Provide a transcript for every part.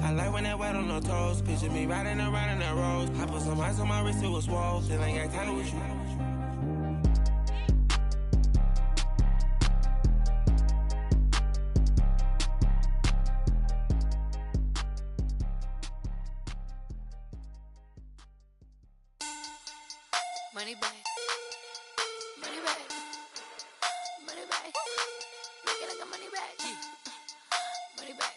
I like when that wet on the toes. Picture me riding around in that rose. I put some ice on my wrist, it was swole. Still ain't got time with you. Money back. Money back. Money back. Make it like a money back. Money back.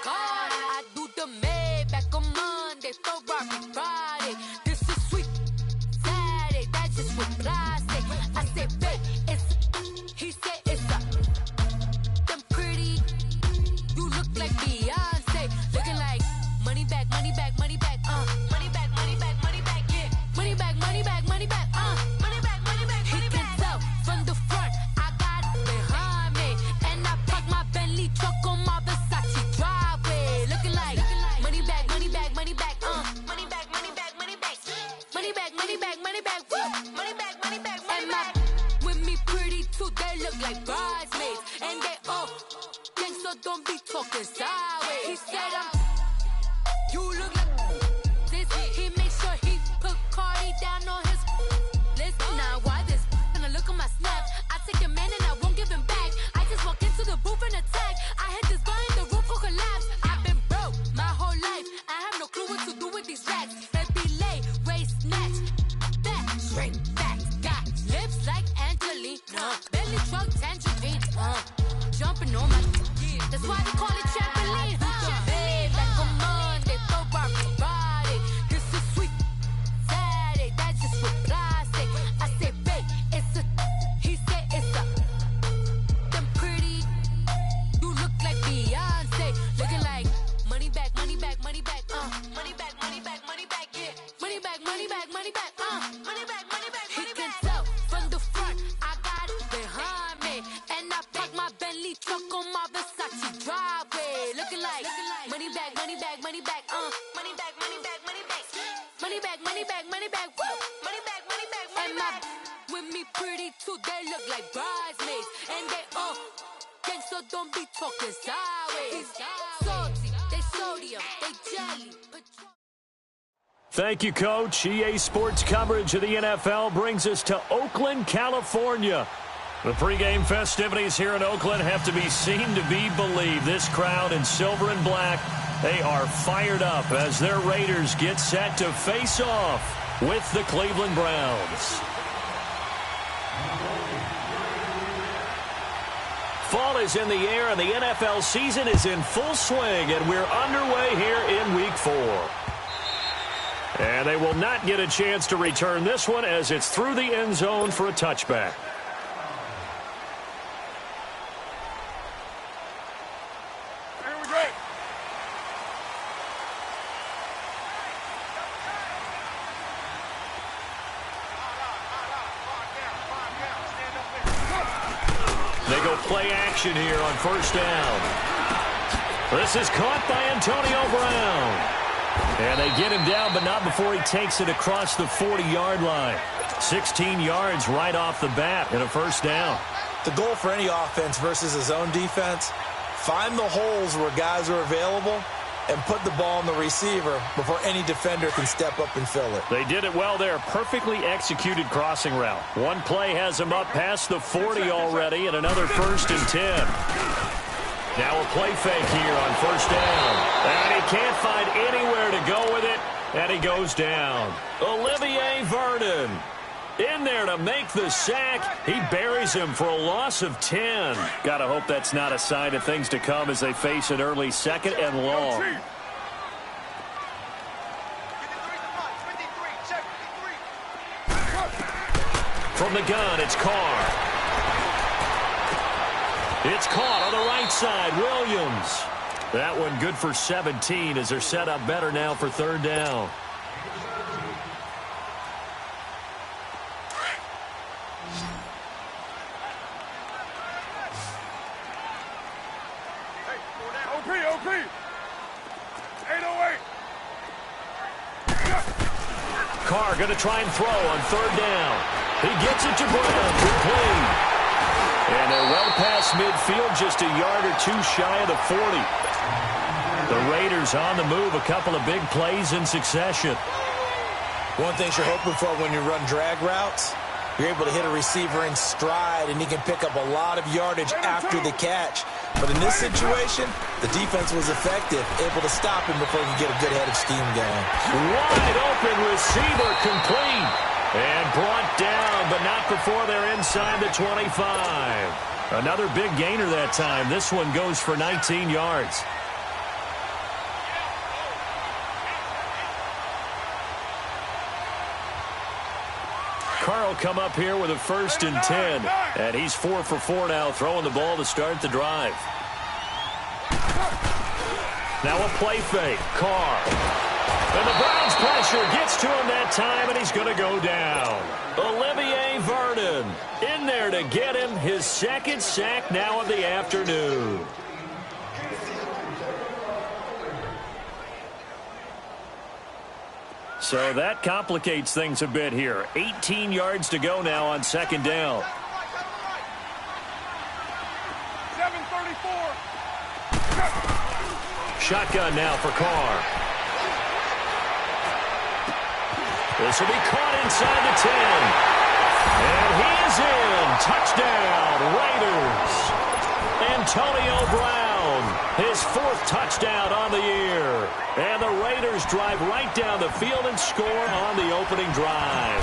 God, I do the Maybach on Monday, Ferrari Friday. This is sweet Saturday, that's just what I say. I say, babe, it's, he said it's a, them pretty, you look like Beyonce, looking like money back, money back, money back, money back, money back, money back, yeah, money back, money back, money back, money back, money back, he can tell from the front, I got it behind me, and I park my Bentley truck on my Versace driveway, looking like money back, money back, money back, money back, money back, money back, money back, money back, money back, woo, money back, money back, money back, with me pretty too, they look like bridesmaids, and they all gang, so don't be talking sideways. He said you look like this. He make sure he put Cardi down on his list. Now why this? Gonna look at my snap. I take a man and I won't give him back. I just walk into the booth and attack. I hit this guy in the roof will collapse. I've been broke my whole life. I have no clue what to do with these racks. Heavy lay, waist snatch, back, straight back. Got lips like Angelina, belly truck tangerine. Jumping on my, that's why they call it trampoline. Back on Monday, Ferrari Friday. This is sweet Saturday, that's just what I say. I say, babe, it's a, he said it's a, them pretty, you look like Beyonce, looking like money back, money back, money back, money back, money back, money back, yeah, money back, money back, money back, money back, money back, he can tell from the front, I got it behind me, and I park my Bentley truck on my Versace driveway, looking like money back, money back, money back, money back, money back, money back, money back, money back, money back, woo, money back, money back, money back, with me pretty too, they look like bridesmaids, and they all gang, so don't be talking sideways. Salty, they sodium, they jelly. Thank you, Coach. EA Sports coverage of the NFL brings us to Oakland, California. The pregame festivities here in Oakland have to be seen to be believed. This crowd in silver and black, they are fired up as their Raiders get set to face off with the Cleveland Browns. Fall is in the air and the NFL season is in full swing, and we're underway here in Week 4. And they will not get a chance to return this one as it's through the end zone for a touchback. They go play action here on first down. This is caught by Antonio Brown. And they get him down, but not before he takes it across the 40-yard line. 16 yards right off the bat and a first down. The goal for any offense versus a zone defense, find the holes where guys are available and put the ball on the receiver before any defender can step up and fill it. They did it well there. Perfectly executed crossing route. One play has him up past the 40 already, and another 1st and 10. Now a play fake here on first down. And he can't find anywhere to go with it, and he goes down. Olivier Vernon in there to make the sack. He buries him for a loss of 10. Gotta hope that's not a sign of things to come as they face an early 2nd and long. From the gun, it's Carr. It's caught on the right side. Williams. That one good for 17 as they're set up better now for 3rd down. OP. 808. Carr going to try and throw on 3rd down. He gets it to Brown. Complete. And they're well past midfield, just a yard or two shy of the 40. The Raiders on the move, a couple of big plays in succession. One thing you're hoping for when you run drag routes, you're able to hit a receiver in stride, and he can pick up a lot of yardage after the catch. But in this situation, the defense was effective, able to stop him before he could get a good head of steam going. Wide open receiver complete. And brought down, but not before they're inside the 25. Another big gainer that time. This one goes for 19 yards. Carl come up here with a 1st and 10. And he's 4 for 4 now, throwing the ball to start the drive. Now a play fake. Carr. And the Browns pressure gets to him that time, and he's going to go down. Olivier Vernon in there to get him his 2nd sack now of the afternoon. So that complicates things a bit here. 18 yards to go now on 2nd down. 7:34. Shotgun now for Carr. This will be caught inside the 10. And he is in. Touchdown, Raiders. Antonio Brown, his 4th touchdown on the year. And the Raiders drive right down the field and score on the opening drive.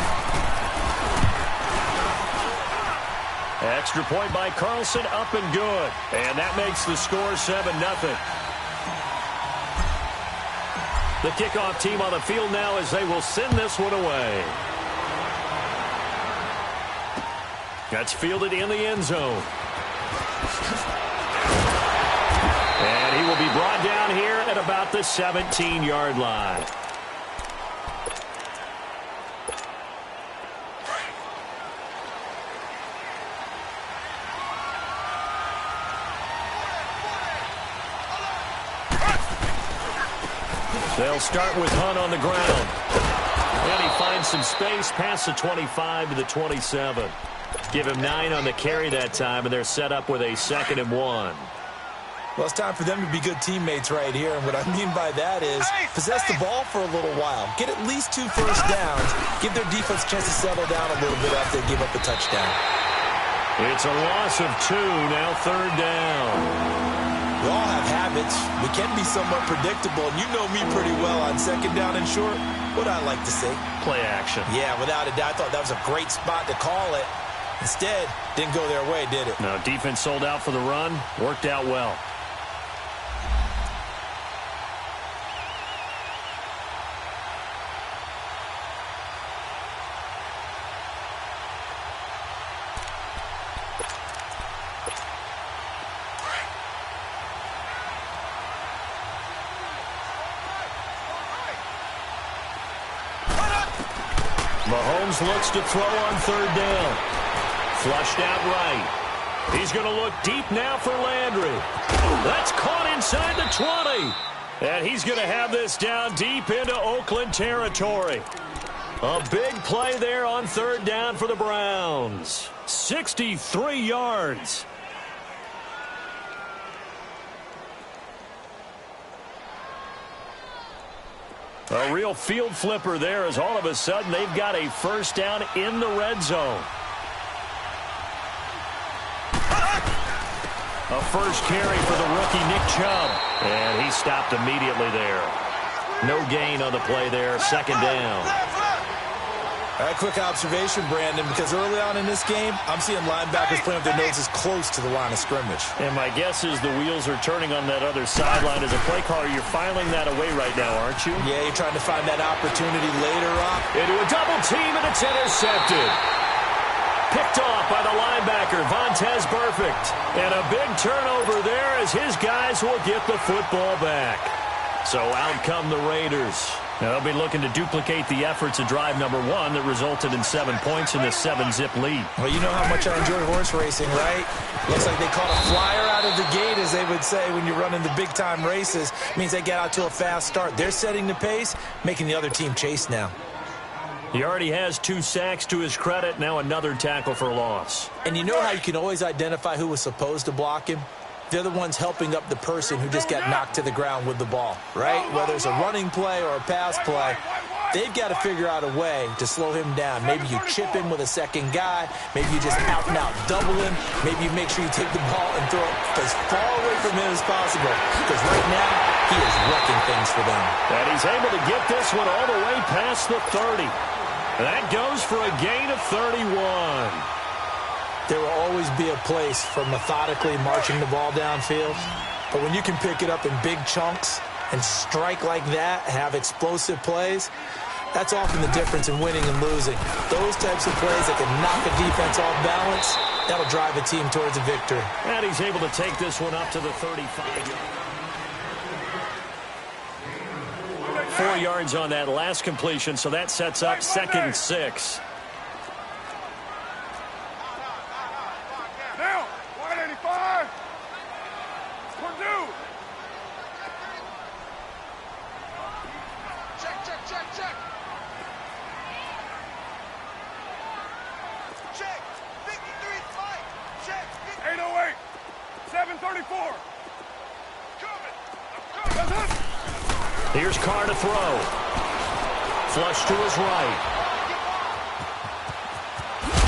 Extra point by Carlson, up and good. And that makes the score 7-0. The kickoff team on the field now as they will send this one away. That's fielded in the end zone. And he will be brought down here at about the 17-yard line. They'll start with Hunt on the ground. And he finds some space past the 25 to the 27. Give him 9 on the carry that time, and they're set up with a 2nd and 1. Well, it's time for them to be good teammates right here. And what I mean by that is possess the ball for a little while. Get at least 2 first downs. Give their defense a chance to settle down a little bit after they give up a touchdown. It's a loss of 2, now 3rd down. We all have habits. We can be somewhat predictable, and you know me pretty well on 2nd down and short. What I like to say? Play action. Yeah, without a doubt. I thought that was a great spot to call it. Instead, didn't go their way, did it? No, defense sold out for the run. Worked out well. Mahomes looks to throw on 3rd down. Flushed out right. He's going to look deep now for Landry. That's caught inside the 20. And he's going to have this down deep into Oakland territory. A big play there on 3rd down for the Browns. 63 yards. A real field flipper there as all of a sudden they've got a 1st down in the red zone. A 1st carry for the rookie Nick Chubb. And he stopped immediately there. No gain on the play there. 2nd down. All right, quick observation, Brandon, because early on in this game, I'm seeing linebackers playing with their noses close to the line of scrimmage. And my guess is the wheels are turning on that other sideline as a play caller. You're filing that away right now, aren't you? Yeah, you're trying to find that opportunity later on. Into a double team, and it's intercepted. Picked off by the linebacker, Vontaze Burfict. And a big turnover there as his guys will get the football back. So out come the Raiders. Now they'll be looking to duplicate the efforts of drive number 1 that resulted in 7 points in this 7-zip lead. Well, you know how much I enjoy horse racing, right? Looks like they caught a flyer out of the gate, as they would say when you're running the big-time races. It means they get out to a fast start. They're setting the pace, making the other team chase now. He already has 2 sacks to his credit. Now another tackle for loss. And you know how you can always identify who was supposed to block him? They're the ones helping up the person who just got knocked to the ground with the ball, right? Whether it's a running play or a pass play, they've got to figure out a way to slow him down. Maybe you chip him with a second guy. Maybe you just out and out double him. Maybe you make sure you take the ball and throw it as far away from him as possible. Because right now, he is wrecking things for them. And he's able to get this one all the way past the 30. That goes for a gain of 31. There will always be a place for methodically marching the ball downfield. But when you can pick it up in big chunks and strike like that, have explosive plays, that's often the difference in winning and losing. Those types of plays that can knock a defense off balance, that'll drive a team towards a victory. And he's able to take this one up to the 35. 4 yards on that last completion, so that sets up 2nd and 6. Now, 185. Purdue. Check. Check. 53 fight. Check. 808. 734. Coming. Here's Carr to throw. Flush to his right.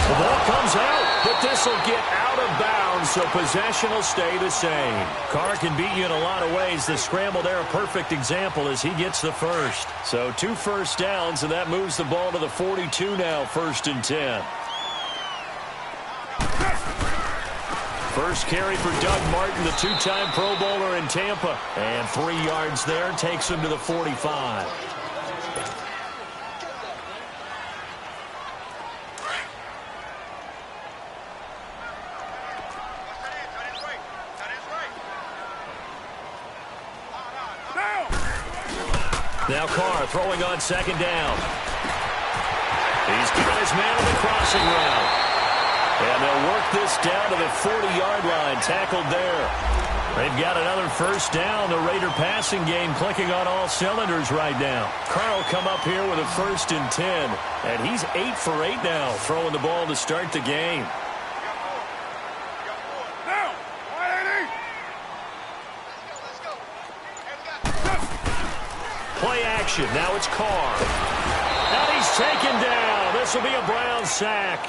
The ball comes out, but this will get out of bounds, so possession will stay the same. Carr can beat you in a lot of ways. The scramble there, a perfect example as he gets the first. So 2 first downs, and that moves the ball to the 42 now, 1st and 10. First carry for Doug Martin, the 2-time Pro Bowler in Tampa. And 3 yards there takes him to the 45. Now Carr throwing on 2nd down. He's got his man on the crossing route. And they'll work this down to the 40-yard line, tackled there. They've got another first down. The Raider passing game clicking on all cylinders right now. Carr will come up here with a 1st and 10. And he's 8 for 8 now, throwing the ball to start the game. Now, 180. Play action. Now it's Carr. And he's taken down. This will be a Brown sack.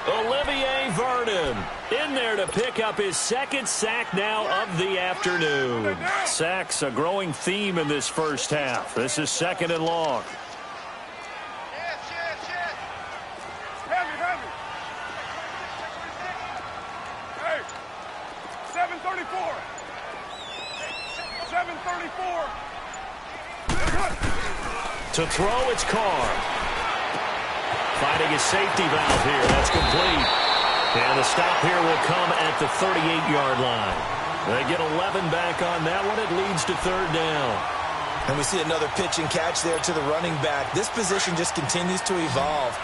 Olivier Vernon in there to pick up his 2nd sack now of the afternoon. Sacks a growing theme in this first half. This is 2nd and long. Heavy. Hey, 734. 734. To throw, it's Carr. Finding his safety valve here. That's complete. And the stop here will come at the 38-yard line. They get 11 back on that one. It leads to 3rd down. And we see another pitch and catch there to the running back. This position just continues to evolve.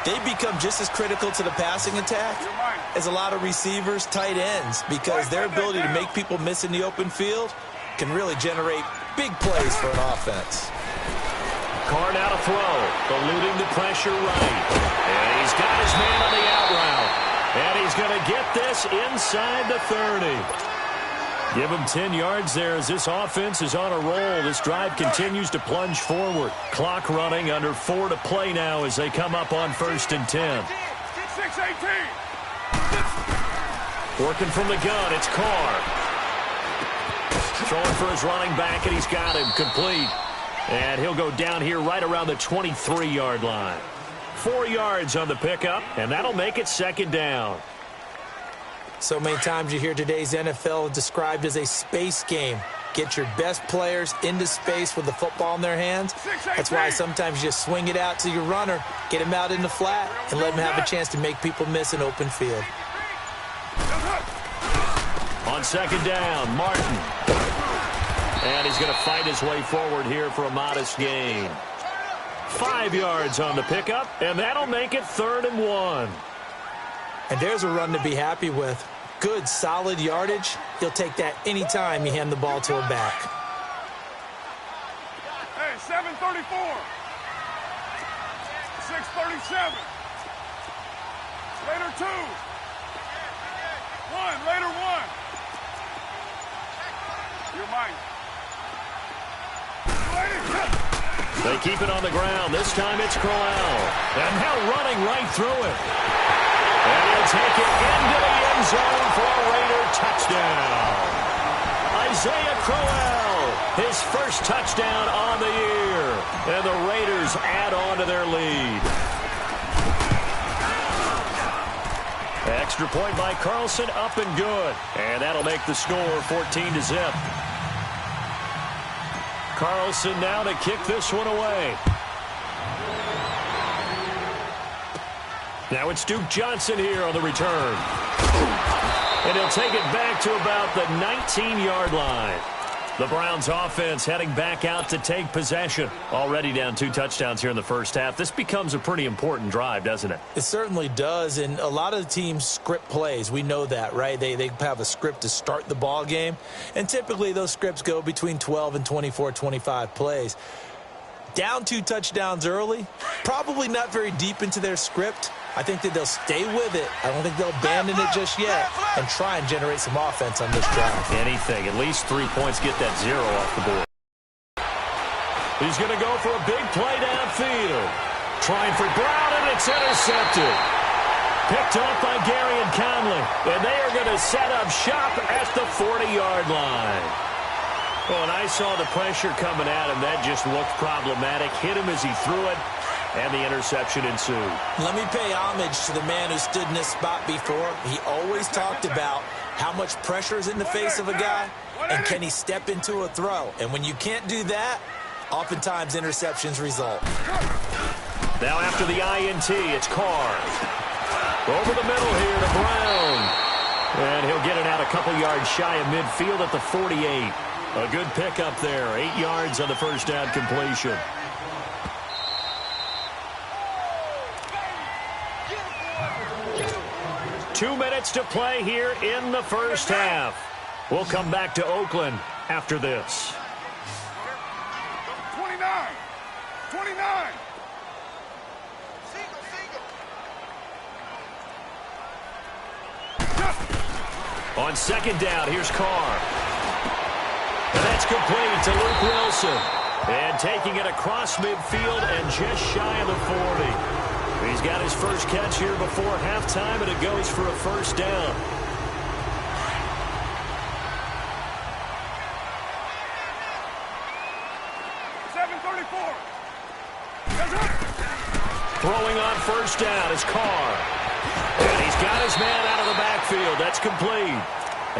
They become just as critical to the passing attack as a lot of receivers, tight ends, because their ability to make people miss in the open field can really generate big plays for an offense. Carr now to throw, eluding the pressure right. And he's got his man on the out route. And he's going to get this inside the 30. Give him 10 yards there as this offense is on a roll. This drive continues to plunge forward. Clock running, under 4 to play now as they come up on 1st and 10. 6-18. Working from the gun, it's Carr. Throwing for his running back, and he's got him complete. And he'll go down here right around the 23-yard line. 4 yards on the pickup, and that'll make it 2nd down. So many times you hear today's NFL described as a space game. Get your best players into space with the football in their hands. That's why sometimes you just swing it out to your runner, get him out in the flat, and let him have a chance to make people miss an open field. On 2nd down, Martin. And he's going to fight his way forward here for a modest gain. 5 yards on the pickup, and that'll make it 3rd and 1. And there's a run to be happy with. Good, solid yardage. He'll take that anytime you hand the ball to a back. Hey, 734. 37. Later 2. 1. Later 1. You're mine. They keep it on the ground. This time it's Crowell. And now running right through it. And he'll take it into the end zone for a Raider touchdown. Isaiah Crowell, his first touchdown on the year. And the Raiders add on to their lead. Extra point by Carlson, up and good. And that'll make the score 14-0. Carlson now to kick this one away. Now it's Duke Johnson here on the return. And he'll take it back to about the 19-yard line. The Browns offense heading back out to take possession. Already down 2 touchdowns here in the first half. This becomes a pretty important drive, doesn't it? It certainly does, and a lot of the teams script plays. We know that, right? They have a script to start the ball game, and typically those scripts go between 12 and 24, 25 plays. Down 2 touchdowns early, probably not very deep into their script. I think that they'll stay with it. I don't think they'll abandon it just yet and try and generate some offense on this drive. Anything. At least 3 points, get that 0 off the board. He's going to go for a big play downfield. Trying for Brown, and it's intercepted. Picked off by Gary and Conley. And they are going to set up shop at the 40-yard line. Well, and I saw the pressure coming at him. That just looked problematic. Hit him as he threw it. And the interception ensued. Let me pay homage to the man who stood in this spot before. He always talked about how much pressure is in the face of a guy and can he step into a throw. And when you can't do that, oftentimes interceptions result. Now after the INT, it's Carr. Over the middle here to Brown. And he'll get it out a couple yards shy of midfield at the 48. A good pickup there. 8 yards on the first down completion. Two minutes to play here in the first half. We'll come back to Oakland after this. 29. 29. On second down, here's Carr. And that's complete to Luke Wilson. And taking it across midfield and just shy of the 40. He's got his first catch here before halftime, and it goes for a first down. Throwing on first down is Carr. And he's got his man out of the backfield. That's complete.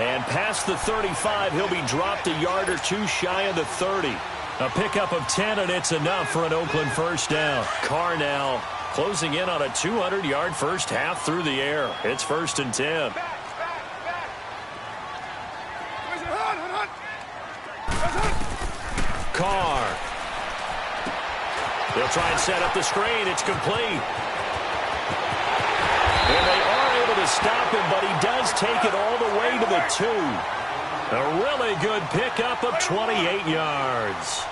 And past the 35, he'll be dropped a yard or 2 shy of the 30. A pickup of 10, and it's enough for an Oakland first down. Carr now closing in on a 200-yard first half through the air. It's 1st and 10. Carr. They'll try and set up the screen. It's complete. And they are able to stop him, but he does take it all the way to the 2. A really good pickup of 28 yards.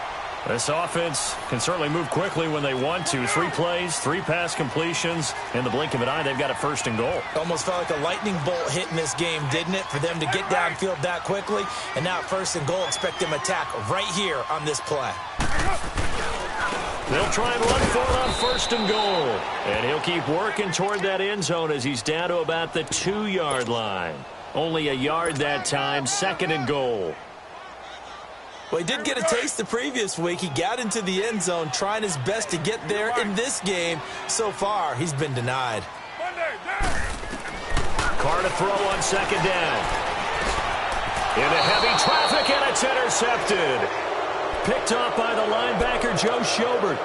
This offense can certainly move quickly when they want to. 3 plays, 3 pass completions. In the blink of an eye, they've got a 1st and goal. Almost felt like a lightning bolt hit in this game, didn't it? For them to get downfield that quickly. And now 1st and goal, expect them to attack right here on this play. They'll try and run for it on 1st and goal. And he'll keep working toward that end zone as he's down to about the 2-yard line. Only a yard that time, 2nd and goal. Well, he did get a taste the previous week. He got into the end zone trying his best to get there in this game. So far, he's been denied. Carr to throw on 2nd down. Into heavy traffic, and it's intercepted. Picked off by the linebacker, Joe Schobert.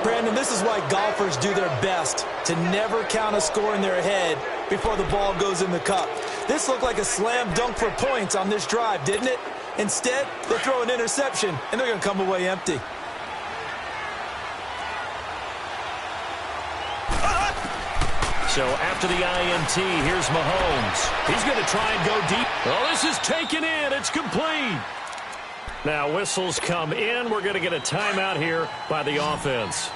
Brandon, this is why golfers do their best to never count a score in their head before the ball goes in the cup. This looked like a slam dunk for points on this drive, didn't it? Instead, they throw an interception, and they're going to come away empty. So after the INT, here's Mahomes. He's going to try and go deep. Oh, this is taken in. It's complete. Now whistles come in. We're going to get a timeout here by the offense,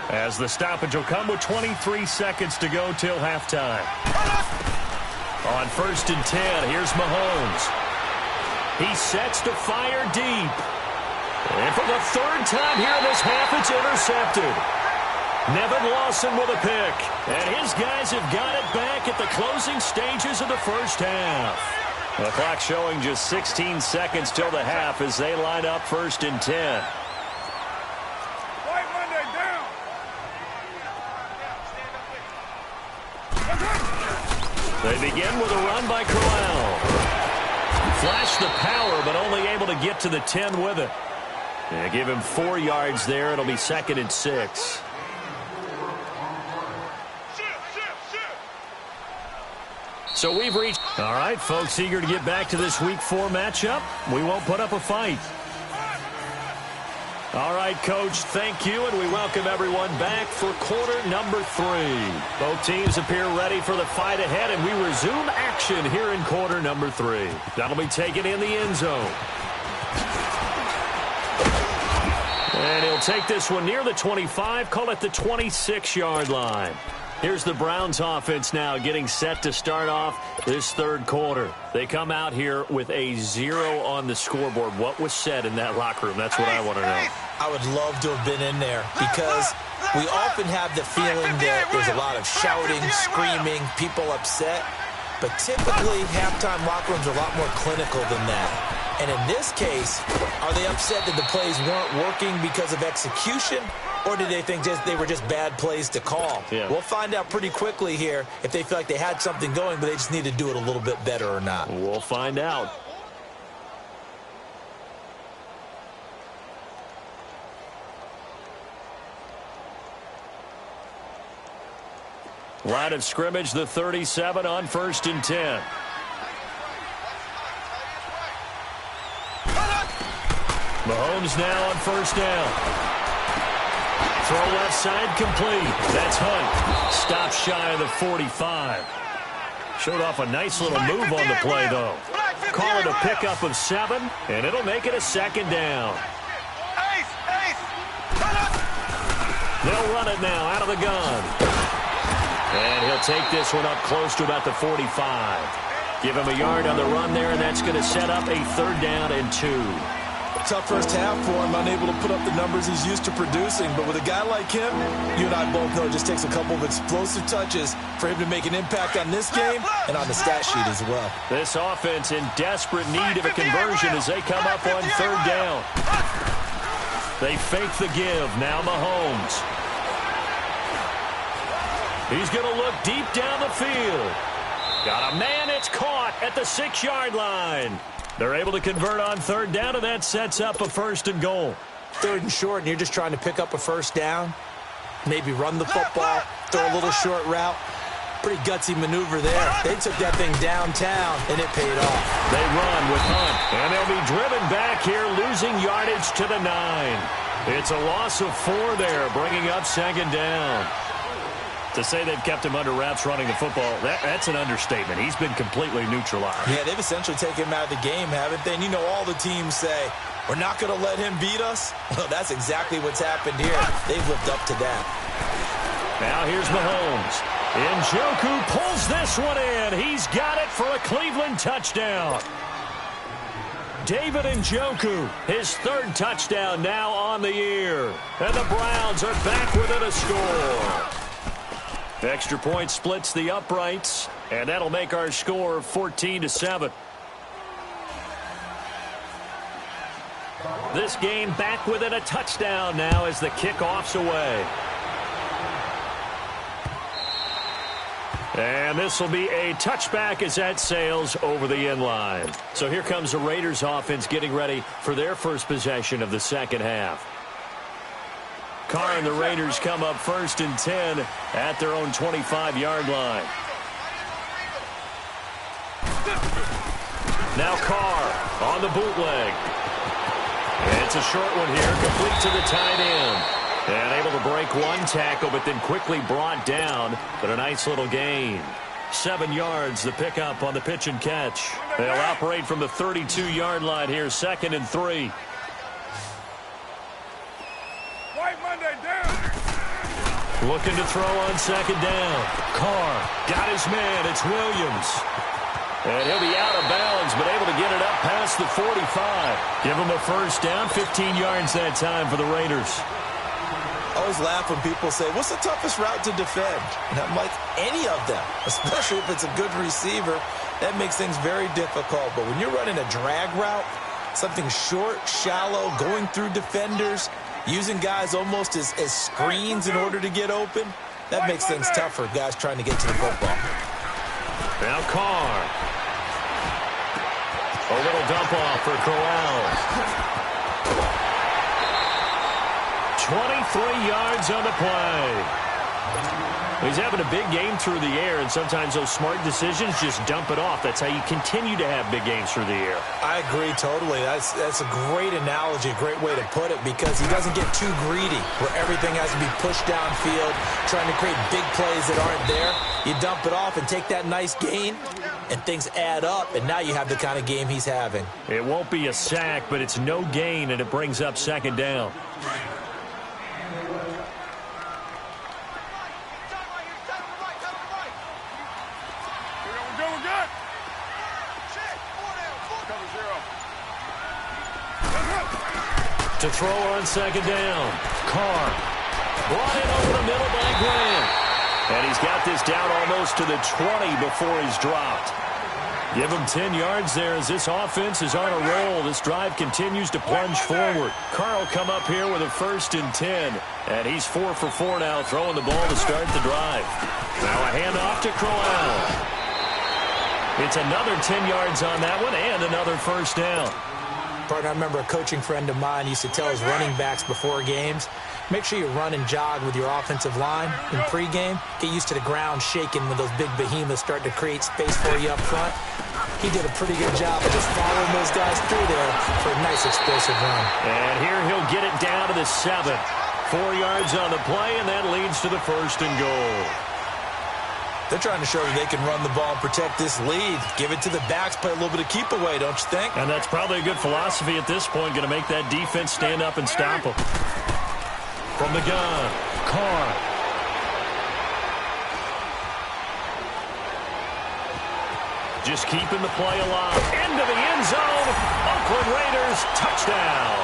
as the stoppage will come with 23 seconds to go till halftime. On 1st and 10, here's Mahomes. He sets to fire deep. And for the 3rd time here in this half, it's intercepted. Nevin Lawson with a pick. And his guys have got it back at the closing stages of the first half. The clock showing just 16 seconds till the half as they line up 1st and 10. White Monday down. They begin with a run by Corral. Flashed the power, but only able to get to the 10 with it. And give him 4 yards there. It'll be 2nd and 6. So we've reached... All right, folks, eager to get back to this Week 4 matchup. We won't put up a fight. All right, Coach, thank you, and we welcome everyone back for quarter number 3. Both teams appear ready for the fight ahead, and we resume action here in quarter number 3. That'll be taken in the end zone. And he'll take this one near the 25, call it the 26-yard line. Here's the Browns offense now getting set to start off this 3rd quarter. They come out here with a 0 on the scoreboard. What was said in that locker room? That's what I want to know. I would love to have been in there because we often have the feeling that there's a lot of shouting, screaming, people upset. But typically, halftime locker rooms are a lot more clinical than that. And in this case, are they upset that the plays weren't working because of execution? Or did they think they were just bad plays to call? Yeah. We'll find out pretty quickly here if they feel like they had something going, but they just need to do it a little bit better or not. We'll find out. Line of scrimmage, the 37 on 1st and 10. Mahomes now on 1st down. Throw left side complete. That's Hunt. Stops shy of the 45. Showed off a nice little move on the play, though. Call it a pickup of 7, and it'll make it a 2nd down. They'll run it now out of the gun. And he'll take this one up close to about the 45. Give him a yard on the run there, and that's going to set up a 3rd down and 2. Tough first half for him, unable to put up the numbers he's used to producing. But with a guy like him, you and I both know it just takes a couple of explosive touches for him to make an impact on this game and on the stat sheet as well. This offense in desperate need of a conversion as they come up on 3rd down. They fake the give. Now Mahomes. He's going to look deep down the field. Got a man. It's caught at the 6-yard line. They're able to convert on 3rd down, and that sets up a 1st and goal. 3rd and short, and you're just trying to pick up a 1st down. Maybe run the football, throw a little short route. Pretty gutsy maneuver there. They took that thing downtown, and it paid off. They run with Hunt, and they'll be driven back here, losing yardage to the 9. It's a loss of 4 there, bringing up 2nd down. To say they've kept him under wraps running the football, that's an understatement. He's been completely neutralized. Yeah, they've essentially taken him out of the game, haven't they? And you know all the teams say, we're not going to let him beat us. Well, that's exactly what's happened here. They've lived up to that. Now here's Mahomes. Njoku pulls this one in. He's got it for a Cleveland touchdown. David Njoku, his 3rd touchdown now on the year. And the Browns are back within a score. Extra point splits the uprights, and that'll make our score 14-7. This game back within a touchdown now as the kickoff's away. And this will be a touchback as that sails over the end line. So here comes the Raiders offense getting ready for their first possession of the 2nd half. Carr and the Raiders come up 1st and 10 at their own 25-yard line. Now Carr on the bootleg. And it's a short one here, complete to the tight end. And able to break one tackle, but then quickly brought down. But a nice little gain. 7 yards, the pickup on the pitch and catch. They'll operate from the 32-yard line here, 2nd and 3. White Monday down. Looking to throw on 2nd down. Carr got his man. It's Williams. And he'll be out of bounds, but able to get it up past the 45. Give him a first down, 15 yards that time for the Raiders. I always laugh when people say, what's the toughest route to defend? And I'm like, any of them, especially if it's a good receiver. That makes things very difficult. But when you're running a drag route, something short, shallow, going through defenders, using guys almost as screens in order to get open, that makes things tough for guys trying to get to the football. Now Carr. A little dump off for Corral. 23 yards on the play. He's having a big game through the air, and sometimes those smart decisions just dump it off. That's how you continue to have big games through the air. I agree totally. That's a great analogy, a great way to put it, because he doesn't get too greedy where everything has to be pushed downfield, trying to create big plays that aren't there. You dump it off and take that nice gain, and things add up, and now you have the kind of game he's having. It won't be a sack, but it's no gain, and it brings up 2nd down. To throw on 2nd down. Carr brought in over the middle by Grant. And he's got this down almost to the 20 before he's dropped. Give him 10 yards there as this offense is on a roll. This drive continues to plunge forward. Carr will come up here with a 1st and 10. And he's 4 for 4 now, throwing the ball to start the drive. Now a handoff to Corral. It's another 10 yards on that one and another 1st down. Partner, I remember a coaching friend of mine used to tell his running backs before games, make sure you run and jog with your offensive line in pregame. Get used to the ground shaking when those big behemoths start to create space for you up front. He did a pretty good job of just following those guys through there for a nice explosive run. And here he'll get it down to the 7. 4 yards on the play, and that leads to the 1st and goal. They're trying to show that they can run the ball and protect this lead. Give it to the backs, play a little bit of keep away, don't you think? And that's probably a good philosophy at this point, going to make that defense stand up and stop them. From the gun, Carr. Just keeping the play alive. Into the end zone. Oakland Raiders, touchdown.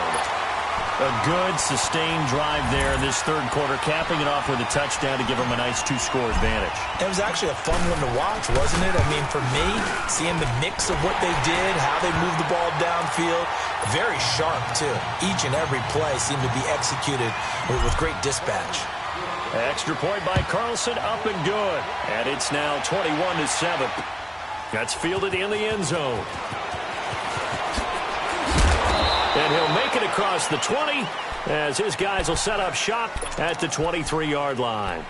A good, sustained drive there in this 3rd quarter, capping it off with a touchdown to give them a nice 2-score advantage. It was actually a fun one to watch, wasn't it? I mean, for me, seeing the mix of what they did, how they moved the ball downfield, very sharp, too. Each and every play seemed to be executed with great dispatch. Extra point by Carlson, up and good. And it's now 21-7. That's fielded in the end zone. And he'll make it across the 20 as his guys will set up shop at the 23-yard line.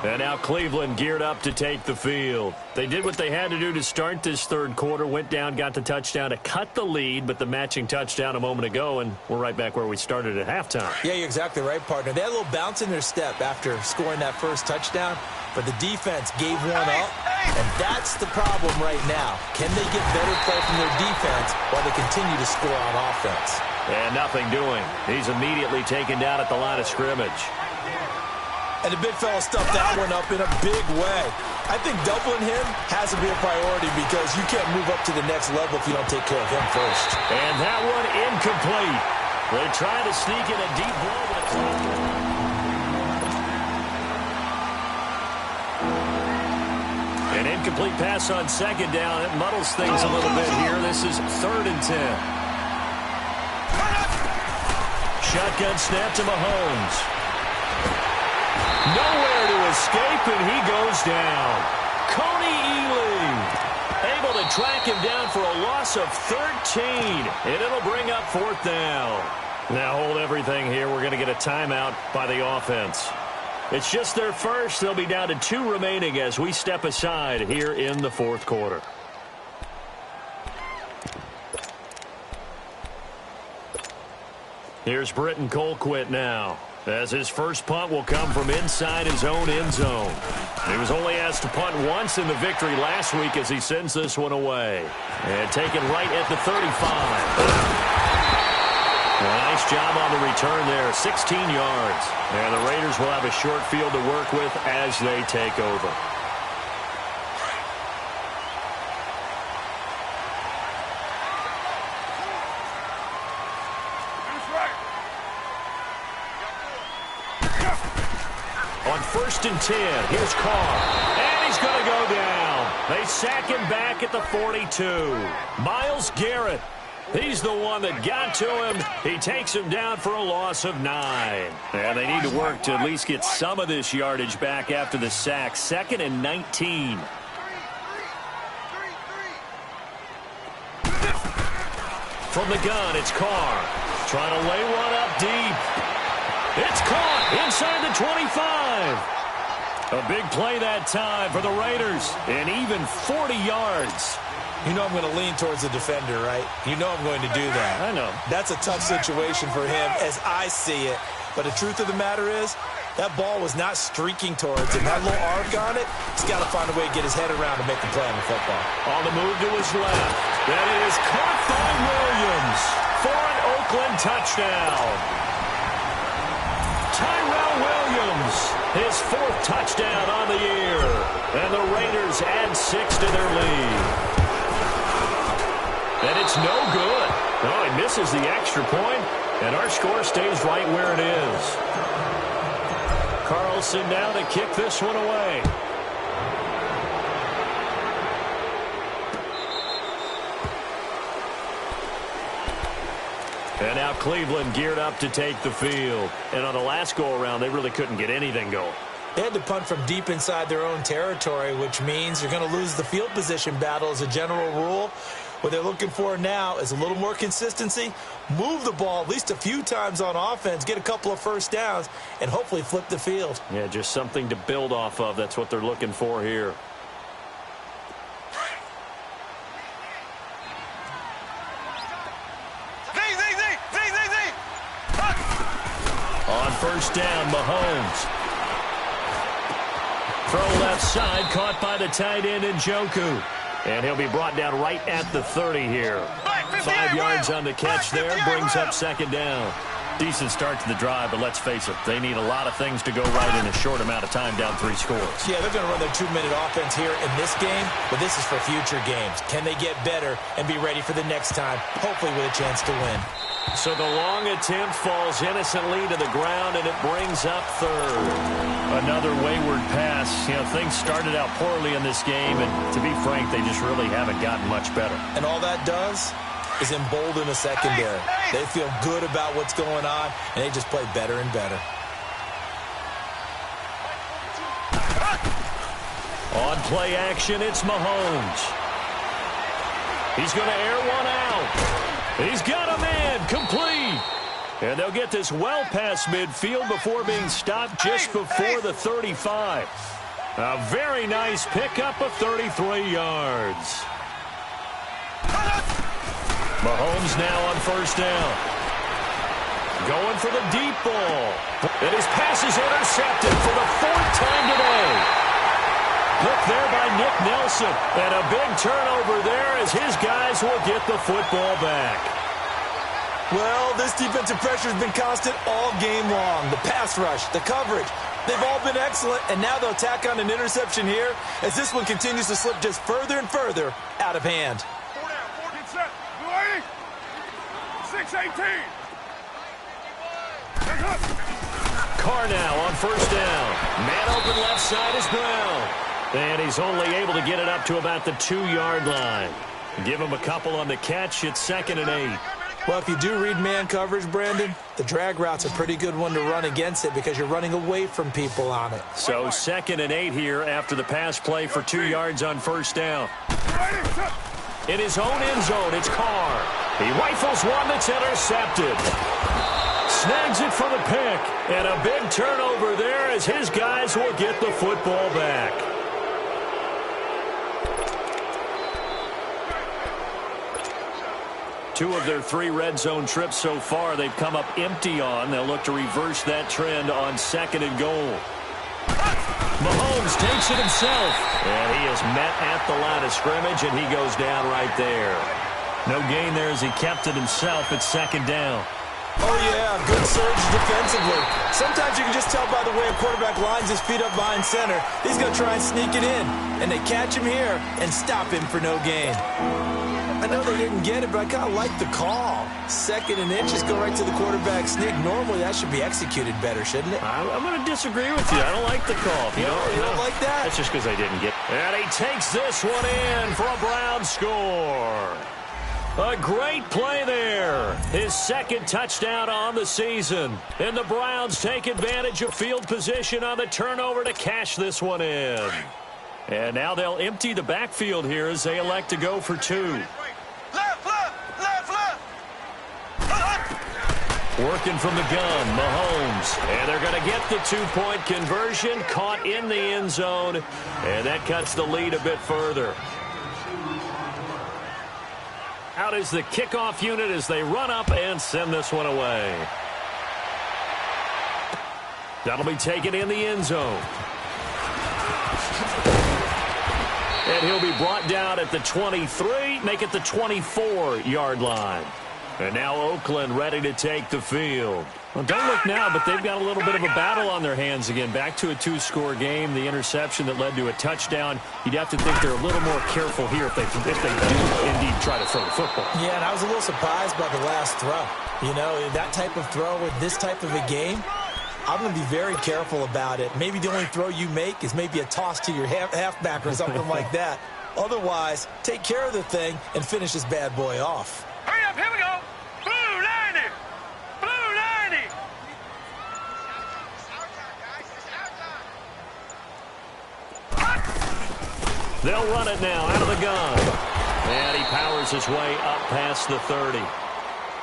And now Cleveland geared up to take the field. They did what they had to do to start this 3rd quarter, went down, got the touchdown to cut the lead, but the matching touchdown a moment ago, and we're right back where we started at halftime. Yeah, you're exactly right, partner. They had a little bounce in their step after scoring that first touchdown, but the defense gave one up, and that's the problem right now. Can they get better play from their defense while they continue to score on offense? And nothing doing. He's immediately taken down at the line of scrimmage. And the big fella stuffed that one up in a big way. I think doubling him has to be a priority because you can't move up to the next level if you don't take care of him first. And that one incomplete. They try to sneak in a deep blow. An incomplete pass on 2nd down. It muddles things a little bit here. This is 3rd and 10. Shotgun snap to Mahomes. Nowhere to escape, and he goes down. Coney Ealy able to track him down for a loss of 13, and it'll bring up 4th down. Now hold everything here. We're going to get a timeout by the offense. It's just their first. They'll be down to 2 remaining as we step aside here in the 4th quarter. Here's Britton Colquitt now, as his first punt will come from inside his own end zone. He was only asked to punt once in the victory last week as he sends this one away. And taken right at the 35. Nice job on the return there, 16 yards. And the Raiders will have a short field to work with as they take over. On 1st and 10, here's Carr. And he's going to go down. They sack him back at the 42. Myles Garrett. He's the one that got to him. He takes him down for a loss of 9. And they need to work to at least get some of this yardage back after the sack. 2nd and 19. From the gun, it's Carr. Trying to lay one up deep. It's caught inside the 25. A big play that time for the Raiders. And even 40 yards. You know I'm going to lean towards the defender, right? You know I'm going to do that. I know. That's a tough situation for him as I see it. But the truth of the matter is, that ball was not streaking towards him. That little arc on it, he's got to find a way to get his head around to make the play on the football. On the move to his left. That is caught by Williams for an Oakland touchdown. Tyrell Williams, his 4th touchdown on the year. And the Raiders add 6 to their lead. And it's no good. Oh, he misses the extra point, and our score stays right where it is. Carlson now to kick this one away. And now Cleveland geared up to take the field. And on the last go-around, they really couldn't get anything going. They had to punt from deep inside their own territory, which means you're going to lose the field position battle as a general rule. What they're looking for now is a little more consistency, move the ball at least a few times on offense, get a couple of first downs, and hopefully flip the field. Yeah, just something to build off of. That's what they're looking for here. On 1st down, Mahomes. Throw left side, caught by the tight end Njoku. And he'll be brought down right at the 30 here. 5 yards on the catch there, brings up 2nd down. Decent start to the drive, but let's face it, they need a lot of things to go right in a short amount of time, down 3 scores. Yeah, they're going to run their 2-minute offense here in this game, but this is for future games. Can they get better and be ready for the next time, hopefully with a chance to win? So the long attempt falls innocently to the ground, and it brings up 3rd. Another wayward pass. You know, things started out poorly in this game, and to be frank, they just really haven't gotten much better. And all that does is embolden the secondary. They feel good about what's going on, and they just play better and better. On play action, it's Mahomes. He's going to air one out. He's got a man, complete. And they'll get this well past midfield before being stopped just before the 35. A very nice pickup of 33 yards. Mahomes now on 1st down. Going for the deep ball. And his pass is intercepted for the 4th time today. Hooked there by Nick Nelson. And a big turnover there as his guys will get the football back. Well, this defensive pressure has been constant all game long. The pass rush, the coverage, they've all been excellent, and now they'll tack on an interception here as this one continues to slip just further and further out of hand. 4 down, 4 get set. Blue 80. 6-18. Carr now on 1st down. Man open left side is Brown. And he's only able to get it up to about the 2-yard line. Give him a couple on the catch. It's 2nd and 8. Well, if you do read man coverage, Brandon, the drag route's a pretty good one to run against it because you're running away from people on it. So 2nd and 8 here after the pass play for 2 yards on 1st down. In his own end zone, it's Carr. He rifles one that's intercepted. Snags it for the pick. And a big turnover there as his guys will get the football back. Two of their 3 red zone trips so far they've come up empty on. They'll look to reverse that trend on 2nd and goal. Mahomes takes it himself. And he is met at the line of scrimmage, and he goes down right there. No gain there as he kept it himself at second down. Oh, yeah, good surge defensively. Sometimes you can just tell by the way a quarterback lines his feet up behind center. He's going to try and sneak it in, and they catch him here and stop him for no gain. I know they didn't get it, but I kind of like the call. Second and inches, go right to the quarterback sneak. Normally, that should be executed better, shouldn't it? I'm going to disagree with you. I don't like the call. You don't like that? That's just because I didn't get it. And he takes this one in for a Brown score. A great play there. His second touchdown on the season. And the Browns take advantage of field position on the turnover to cash this one in. And now they'll empty the backfield here as they elect to go for two. Working from the gun, Mahomes. And they're going to get the two-point conversion. Caught in the end zone. And that cuts the lead a bit further. Out is the kickoff unit as they run up and send this one away. That'll be taken in the end zone. And he'll be brought down at the 23, make it the 24-yard line. And now Oakland ready to take the field. Well, don't look now, but they've got a little bit of a battle on their hands again. Back to a two-score game. The interception that led to a touchdown. You'd have to think they're a little more careful here if they do indeed try to throw the football. Yeah, and I was a little surprised by the last throw. You know, that type of throw with this type of a game, I'm going to be very careful about it. Maybe the only throw you make is maybe a toss to your halfback or something like that. Otherwise, take care of the thing and finish this bad boy off. Hurry up, here we go. Blue 90. Blue 90. They'll run it now out of the gun. And he powers his way up past the 30.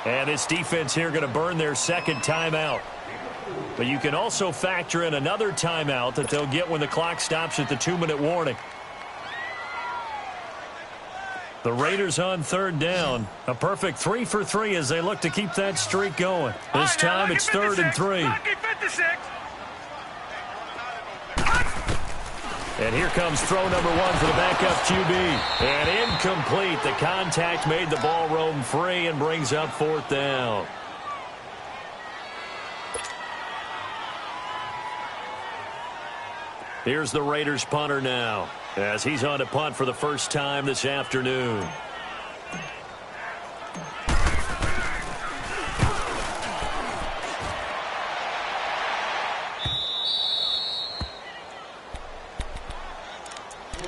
And this defense here going to burn their second timeout. But you can also factor in another timeout that they'll get when the clock stops at the 2-minute warning. The Raiders on third down. A perfect 3 for 3 as they look to keep that streak going. This time it's 3rd and 3. And here comes throw number 1 for the backup QB. And incomplete. The contact made the ball roam free and brings up 4th down. Here's the Raiders punter now as he's on to punt for the first time this afternoon.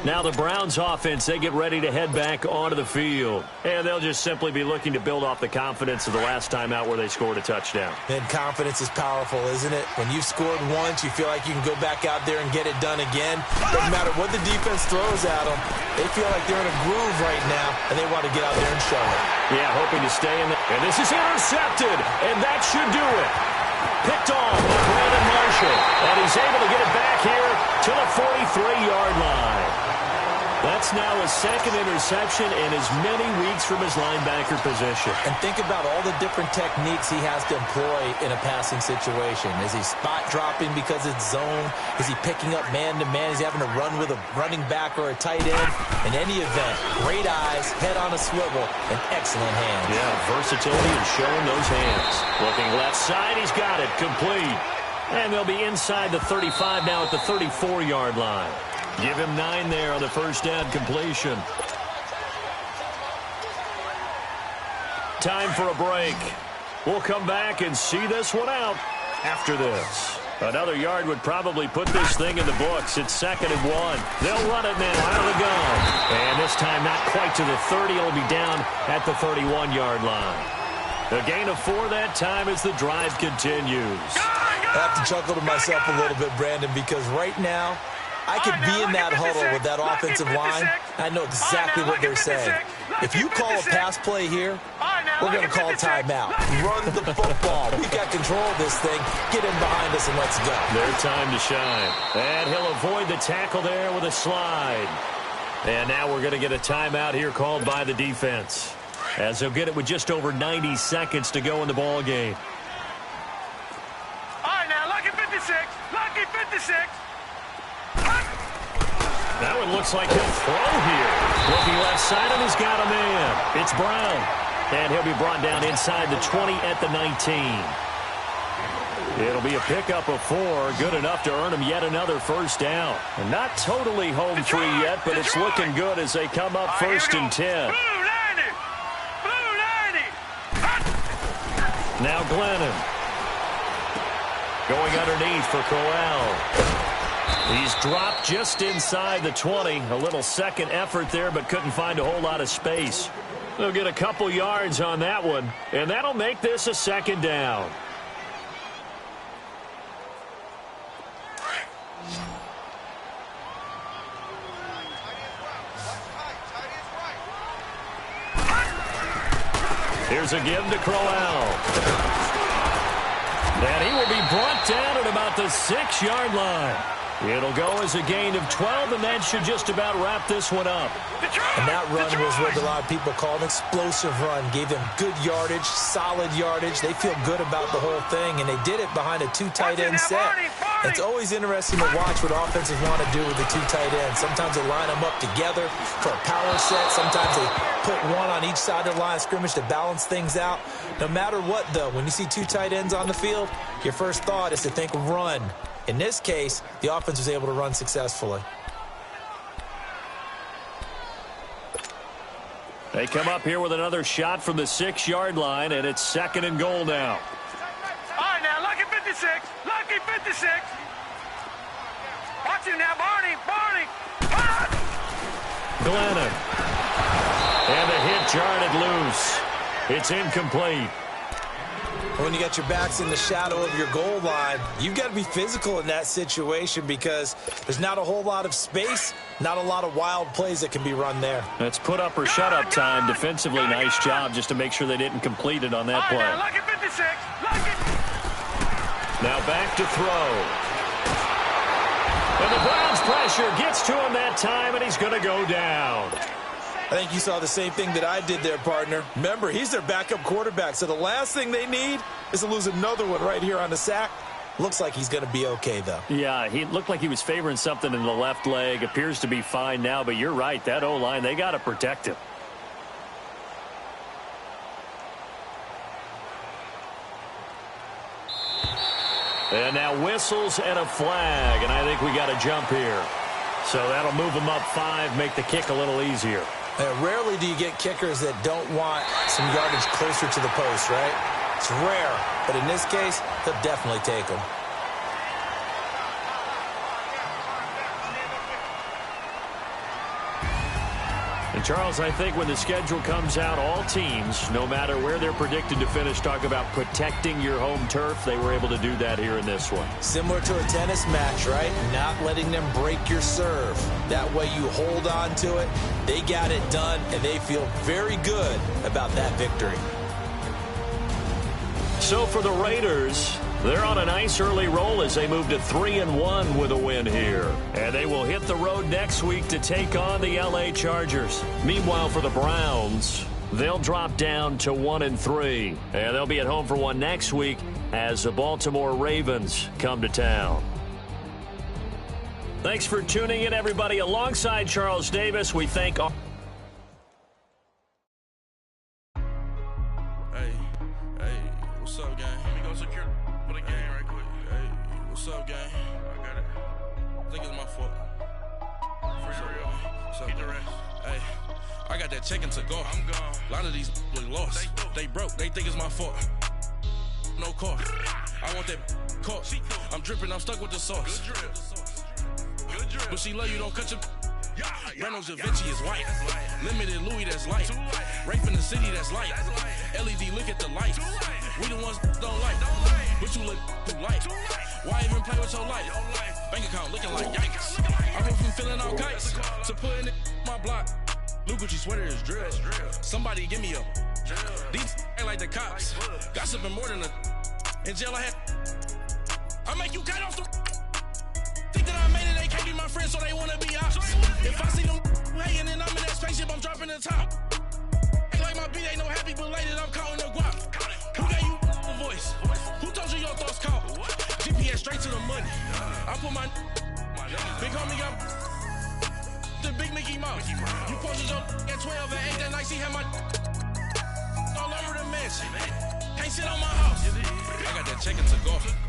Now the Browns offense, they get ready to head back onto the field. And they'll just simply be looking to build off the confidence of the last time out where they scored a touchdown. And confidence is powerful, isn't it? When you've scored once, you feel like you can go back out there and get it done again. Doesn't matter what the defense throws at them. They feel like they're in a groove right now, and they want to get out there and show it. Yeah, hoping to stay in. And this is intercepted, and that should do it. Picked off by Brandon Marshall, and he's able to get it back here to the 43-yard line. That's now his second interception in as many weeks from his linebacker position. And think about all the different techniques he has to employ in a passing situation. Is he spot dropping because it's zone? Is he picking up man-to-man? Is he having to run with a running back or a tight end? In any event, great eyes, head on a swivel, and excellent hands. Yeah, versatility and showing those hands. Looking left side, he's got it, complete. And they'll be inside the 35 now at the 34-yard line. Give him 9 there on the first down completion. Time for a break. We'll come back and see this one out after this. Another yard would probably put this thing in the books. It's 2nd and 1. They'll run it now out of the gun. And this time not quite to the 30. It'll be down at the 31-yard line. A gain of 4 that time as the drive continues. I have to chuckle to myself a little bit, Brandon, because right now, I could be in that huddle with that offensive line. I know exactly what they're saying. If you call a pass play here, we're going to call timeout. Run the football. We've got control of this thing. Get in behind us and let's go. Their time to shine. And he'll avoid the tackle there with a slide. And now we're going to get a timeout here called by the defense, as they'll get it with just over 90 seconds to go in the ball game. All right, now, lucky 56. Lucky 56. Now it looks like he'll throw here. Looking left side, and he's got a man. It's Brown. And he'll be brought down inside the 20 at the 19. It'll be a pickup of 4, good enough to earn him yet another first down. And not totally home free yet, but it's looking good as they come up first and 10. Now Glennon. Going underneath for Corral. He's dropped just inside the 20. A little second effort there, but couldn't find a whole lot of space. They'll get a couple yards on that one, and that'll make this a second down. Here's a give to Crowell. And he will be brought down at about the 6-yard line. It'll go as a gain of 12, and that should just about wrap this one up. And that run was what a lot of people call an explosive run. Gave them good yardage, solid yardage. They feel good about the whole thing, and they did it behind a 2 tight end set. It's always interesting to watch what offenses want to do with the 2 tight ends. Sometimes they line them up together for a power set. Sometimes they put one on each side of the line of scrimmage to balance things out. No matter what, though, when you see 2 tight ends on the field, your first thought is to think run. In this case, the offense was able to run successfully. They come up here with another shot from the 6-yard line, and it's 2nd and goal now. All right, now, lucky 56. Lucky 56. Watch him now, Barney. Glennon. And the hit jarred it loose. It's incomplete. When you got your backs in the shadow of your goal line, you've got to be physical in that situation because there's not a whole lot of space, not a lot of wild plays that can be run there. That's put up or shut up time. Defensively, nice job just to make sure they didn't complete it on that play. Now, lucky 56. Lucky. Now back to throw. And the Browns pressure gets to him that time, and he's going to go down. I think you saw the same thing that I did there, partner. Remember, he's their backup quarterback, so the last thing they need is to lose another one right here on the sack. Looks like he's going to be okay, though. Yeah, he looked like he was favoring something in the left leg. Appears to be fine now, but you're right. That O-line, they got to protect him. And now whistles and a flag, and I think we got a jump here. So that'll move them up 5, make the kick a little easier. Rarely do you get kickers that don't want some yardage closer to the post, right? It's rare, but in this case, they'll definitely take them. And, Charles, I think when the schedule comes out, all teams, no matter where they're predicted to finish, talk about protecting your home turf. They were able to do that here in this one. Similar to a tennis match, right? Not letting them break your serve. That way you hold on to it. They got it done, and they feel very good about that victory. So for the Raiders, they're on a nice early roll as they move to 3-1 with a win here. And they will hit the road next week to take on the LA Chargers. Meanwhile, for the Browns, they'll drop down to 1-3. And they'll be at home for one next week as the Baltimore Ravens come to town. Thanks for tuning in, everybody. Alongside Charles Davis, we thank all... What's up, gang? Let me go secure for the game right quick. Hey, what's up, gang? I got it. I think it's my fault. For real. What's up, get the rest. Hey, I got that chicken to go. I'm gone. A lot of these look lost. They broke. They think it's my fault. No car. I want that caught. I'm dripping. I'm stuck with the sauce. Good drip. But she love you. Don't cut your... Reynolds Da Vinci is white. Limited Louis, that's light. Rape in the city, that's light. LED, look at the lights. We the ones don't like. But you look too light. Why even play with your life? Bank account looking like yikes. I went from filling out kites to putting it in my block. Blue Gucci sweater is drill. Somebody give me a. These ain't like the cops. Gossiping more than a. In jail I had. I make you cut off the. Think that I made it, they can't be my friends, so they wanna be ops. If I see them hating and I'm in that spaceship, I'm dropping the top. Ain't like my beat ain't no happy belated, I'm counting the guap. Who gave you the voice? Who told you your thoughts count? GPS straight to the money. I put my big homie got the big Mickey Mouse. You posted your at 12 and 8 that night, she had my all over the mansion. Can't sit on my house. I got that chicken to go.